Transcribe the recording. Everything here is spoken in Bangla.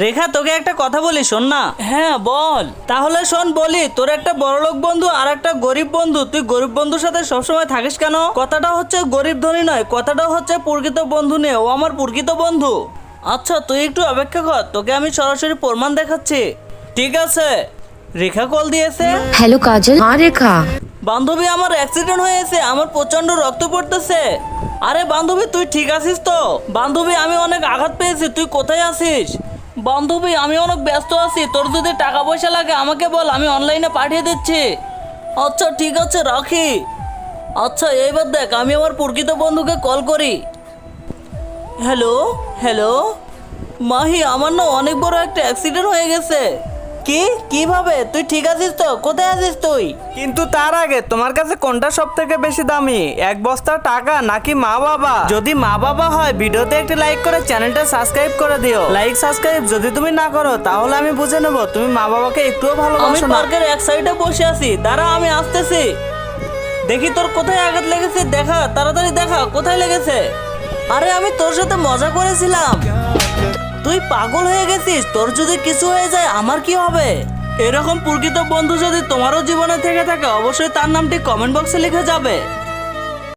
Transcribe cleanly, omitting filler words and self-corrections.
রেখা, তোকে একটা কথা বলি, শোন না। হ্যাঁ বল। তাহলে শোন বলি, তোর একটা বড়লোক বন্ধু আর একটা গরিব বন্ধু, তুই গরিব বন্ধুর সাথে সবসময় থাকিস কেন? কথাটা হচ্ছে গরিব ধনী নয়, কথাটা হচ্ছে প্রকৃত বন্ধু নিয়ে। ও আমার প্রকৃত বন্ধু। আচ্ছা তুই একটু অপেক্ষা কর, তোকে আমি সরাসরি প্রমাণ দেখাচ্ছি। ঠিক আছে। রেখা কল দিয়েছে। हेलो काजल। हाँ रेखा। বান্ধবী, আমার অ্যাক্সিডেন্ট হয়েছে, আমার প্রচন্ড রক্ত পড়তেছে। আরে বান্ধবী, তুই ঠিক আছিস তো? বান্ধবী, আমি অনেক আঘাত পেয়েছি, তুই কোথায় আছিস? বান্ধবী, আমি অনেক ব্যস্ত আছি, তোর যদি টাকা পয়সা লাগে আমাকে বল, আমি অনলাইনে পাঠিয়ে দিচ্ছি। আচ্ছা ঠিক আছে, রাখি। আচ্ছা এইবার দেখ, আমি আমার প্রকৃত বন্ধুকে কল করি। হ্যালো হ্যালো মাহি, আমার না অনেক বড় একটা অ্যাক্সিডেন্ট হয়ে গেছে। কি? কিভাবে? তুই ঠিক আছিস তো? কোথায় আছিস তুই? কিন্তু তার আগে তোমার কাছে কোনটা সব থেকে বেশি দামি, এক বস্তা টাকা নাকি মা বাবা? যদি মা বাবা হয় ভিডিওতে একটি লাইক করে চ্যানেলটা সাবস্ক্রাইব করে দিও। লাইক সাবস্ক্রাইব যদি তুমি না করো তাহলে আমি বুঝে নেব তুমি মা বাবাকে একটুও আমি ভালোবাসো না। পার্কের এক সাইডে বসে আছি, দাঁড়া আমি আসতেছি। দেখি তোর কোথায় আঘাত লেগেছে, দেখা তাড়াতাড়ি দেখা কোথায় লেগেছে। আরে আমি তোর সাথে মজা করেছিলাম, তুই পাগল হয়ে গেছিস। তোর যদি কিছু হয়ে যায় আমার কি হবে? এরকম প্রকৃত বন্ধু যদি তোমারও জীবনে থেকে থাকে অবশ্যই তার নামটি কমেন্ট বক্সে লিখে যাবে।